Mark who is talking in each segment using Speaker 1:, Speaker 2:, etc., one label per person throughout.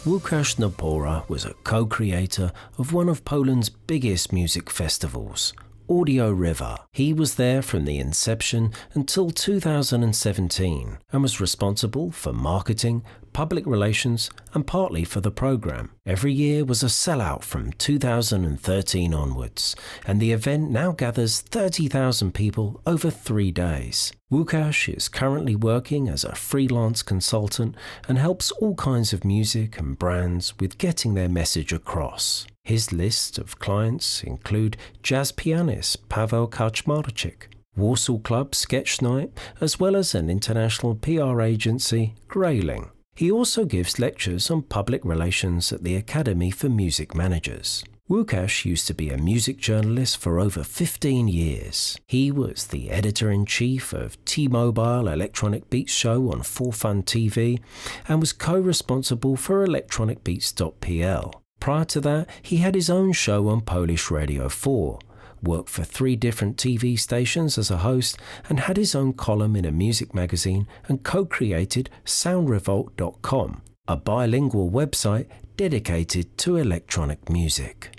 Speaker 1: Łukasz Napora was a co-creator of one of Poland's biggest music festivals, Audio River. He was there from the inception until 2017 and was responsible for marketing, public relations and partly for the programme. Every year was a sellout from 2013 onwards, and the event now gathers 30,000 people over 3 days. Łukasz is currently working as a freelance consultant and helps all kinds of music and brands with getting their message across. His list of clients include jazz pianist Paweł Kaczmarczyk, Warsaw Club Sketch Night, as well as an international PR agency, Grayling. He also gives lectures on public relations at the Academy for Music Managers. Łukasz used to be a music journalist for over 15 years. He was the editor-in-chief of T-Mobile Electronic Beats show on 4Fun TV and was co-responsible for electronicbeats.pl. Prior to that, he had his own show on Polish Radio 4, worked for 3 different TV stations as a host, and had his own column in a music magazine and co-created soundrevolt.com, a bilingual website dedicated to electronic music.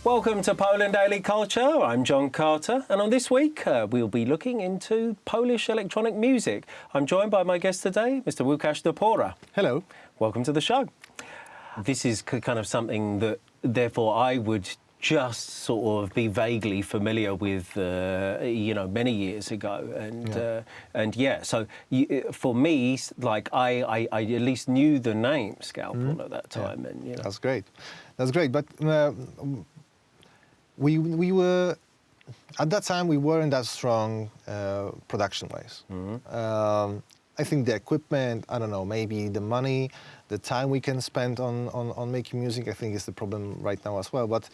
Speaker 1: Welcome to Poland Daily Culture. I'm John Carter, and on this week we'll be looking into Polish electronic music. I'm joined by my guest today, Mr. Łukasz Napora.
Speaker 2: Hello.
Speaker 1: Welcome to the show. This is kind of something that, therefore, I would just sort of be vaguely familiar with, many years ago, so for me, like I at least knew the name Scalpel at that time, and
Speaker 2: That's great. But we were at that time we weren't that strong production-wise. I think the equipment, I don't know, maybe the money, the time we can spend on making music, I think is the problem right now as well. But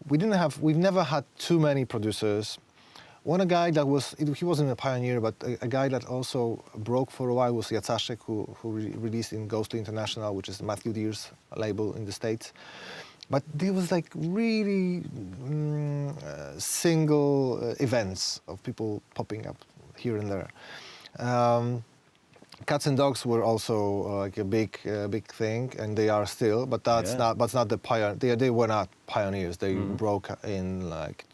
Speaker 2: we've never had too many producers. One guy that he wasn't a pioneer, but a guy that also broke for a while was Jacaszek, who released in Ghostly International, which is Matthew Deer's label in the States. But there was like really single events of people popping up here and there. Cats and Dogs were also like a big thing, and they are still. But that's not the pioneer. They were not pioneers. They broke in like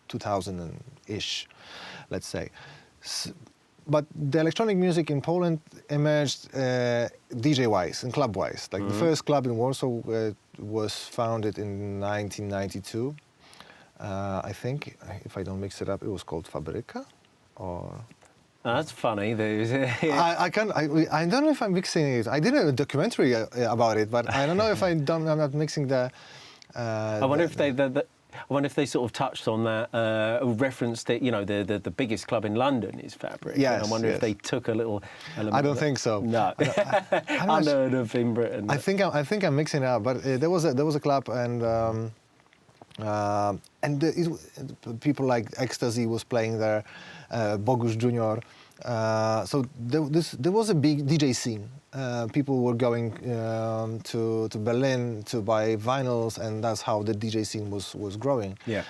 Speaker 2: 2000-ish, let's say. But the electronic music in Poland emerged DJ-wise and club-wise. Like the first club in Warsaw was founded in 1992. I think, if I don't mix it up, it was called Fabryka, or.
Speaker 1: That's funny.
Speaker 2: I don't know if I'm mixing it. I did a documentary about it, but I don't know if I'm not mixing the.
Speaker 1: I wonder if they sort of touched on that, referenced it. The biggest club in London is Fabric.
Speaker 2: Yes.
Speaker 1: And I wonder if they took a little element.
Speaker 2: I don't think so.
Speaker 1: No. Unheard of in Britain.
Speaker 2: I think I'm mixing it up, but there was a club, and people like Ecstasy was playing there, Bogusz Jr. So there was a big DJ scene. People were going to Berlin to buy vinyls, and that's how the DJ scene was growing.
Speaker 1: Yeah.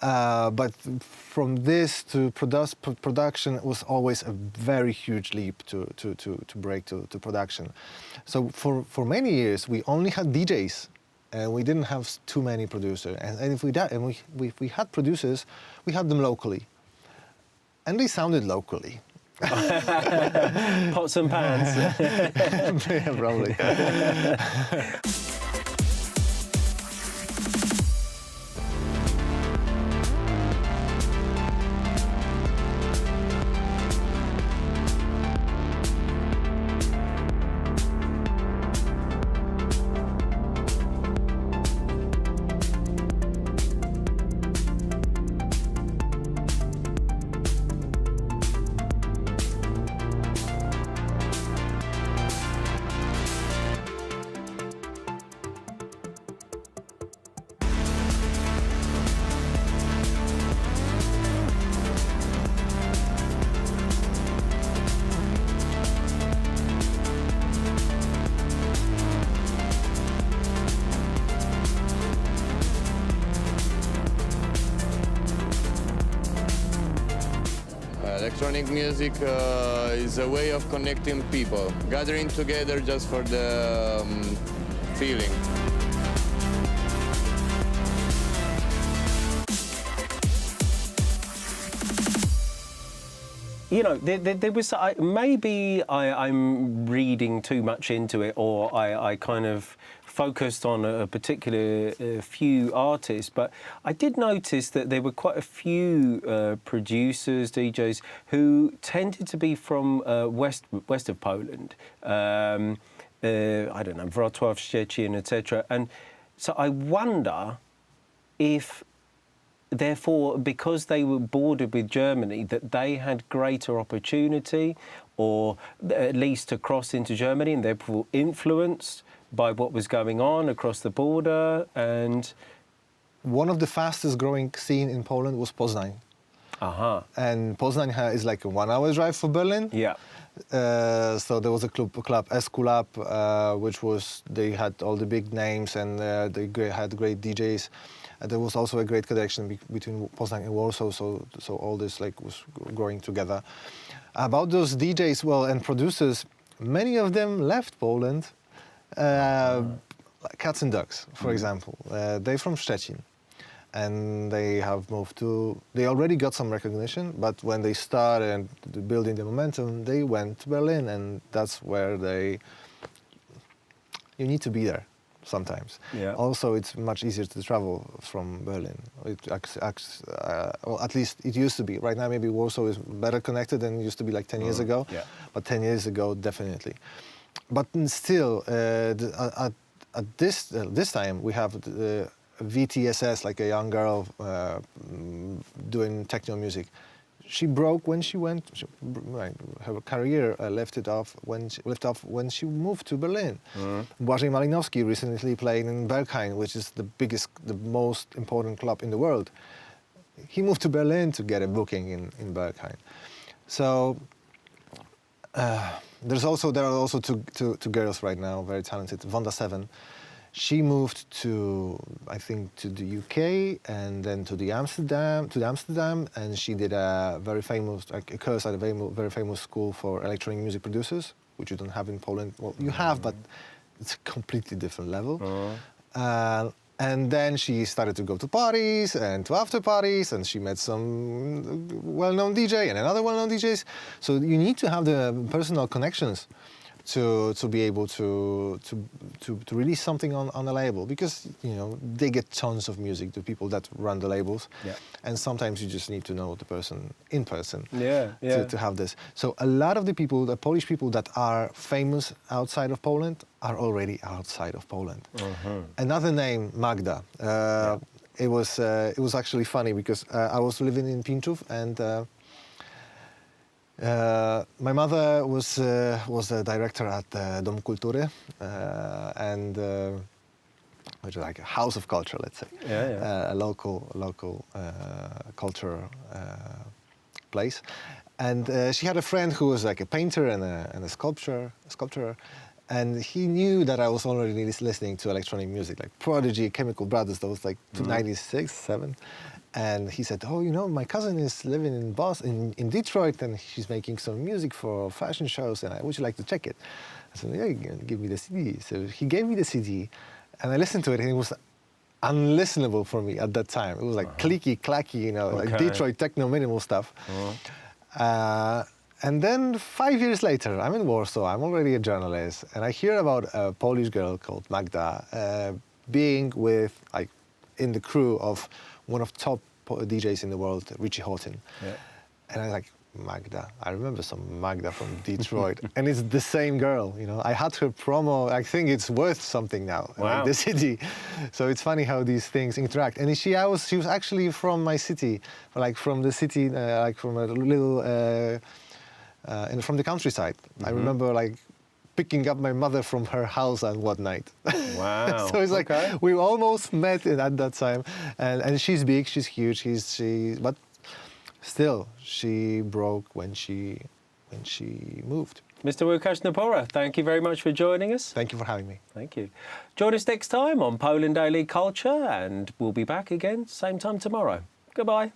Speaker 2: But from this to production was always a very huge leap to break to production. So for many years we only had DJs. And we didn't have too many producers, and if we had producers, we had them locally, and they sounded locally.
Speaker 1: Pots and pans.
Speaker 2: Yeah, probably.
Speaker 3: electronic music is a way of connecting people, gathering together just for the feeling.
Speaker 1: You know, there was maybe I'm reading too much into it, or I kind of focused on a particular few artists, but I did notice that there were quite a few producers, DJs, who tended to be from west of Poland. I don't know, Wrocław, Szczecin, etc. And so I wonder if, therefore, because they were bordered with Germany, that they had greater opportunity, or at least to cross into Germany, and therefore influenced by what was going on across the border. And
Speaker 2: one of the fastest growing scene in Poland was Poznań. And Poznań is like a 1 hour drive for Berlin.
Speaker 1: Yeah.
Speaker 2: So there was a club S-Club, which was, they had all the big names, and they had great DJs. There was also a great connection between Poznań and Warsaw, so all this like was growing together. About those DJs, well, and producers, many of them left Poland. Cats and Dogs, for example. They're from Szczecin, and they have moved to. They already got some recognition, but when they started building the momentum, they went to Berlin, and that's where you need to be there sometimes.
Speaker 1: Yeah.
Speaker 2: Also, it's much easier to travel from Berlin. Well, at least it used to be. Right now, maybe Warsaw is better connected than it used to be like 10 years ago.
Speaker 1: Yeah.
Speaker 2: But 10 years ago, definitely. But still, at this time, we have VTSS, like a young girl doing techno music. She broke when she went. Her career left off when she moved to Berlin. Błażej Malinowski recently played in Berghain, which is the most important club in the world. He moved to Berlin to get a booking in Berghain. So there are also two girls right now, very talented. Vonda 7. She moved I think, to the UK and then to Amsterdam, and she did a very famous course at a very famous school for electronic music producers, which you don't have in Poland. Well, you have, but it's a completely different level. And then she started to go to parties and to after parties, and she met some well-known DJ and another well-known DJs. So you need to have the personal connections to be able to release something on a label, because they get tons of music, the people that run the labels, and sometimes you just need to know the person in person to have this. So a lot of the Polish people that are famous outside of Poland are already outside of Poland. Another name, Magda. It was actually funny because I was living in Pińczów, and my mother was a director at Dom Kultury, and which is like a house of culture, let's say, a local culture place. And she had a friend who was like a painter and a sculptor, and he knew that I was already listening to electronic music, like Prodigy, Chemical Brothers. That was like 96, 7. And he said, my cousin is living in Boston, in Detroit, and she's making some music for fashion shows, and would you like to check it? I said, yeah, give me the CD. So he gave me the CD, and I listened to it, and it was unlistenable for me at that time. It was like clicky, clacky, like Detroit techno minimal stuff. And then 5 years later, I'm in Warsaw, I'm already a journalist, and I hear about a Polish girl called Magda being in the crew of one of top DJs in the world, Richie Houghton. And I'm like, Magda. I remember some Magda from Detroit. And it's the same girl, I had her promo. I think it's worth something now,
Speaker 1: wow.
Speaker 2: The city. So it's funny how these things interact. And she was actually from my city, from the city, from a little, from the countryside. I remember picking up my mother from her house on one night.
Speaker 1: Wow.
Speaker 2: So it's we almost met at that time. And she's big, she's huge, but still, she broke when she moved.
Speaker 1: Mr. Łukasz Napora, thank you very much for joining us.
Speaker 2: Thank you for having me.
Speaker 1: Thank you. Join us next time on Poland Daily Culture, and we'll be back again same time tomorrow. Goodbye.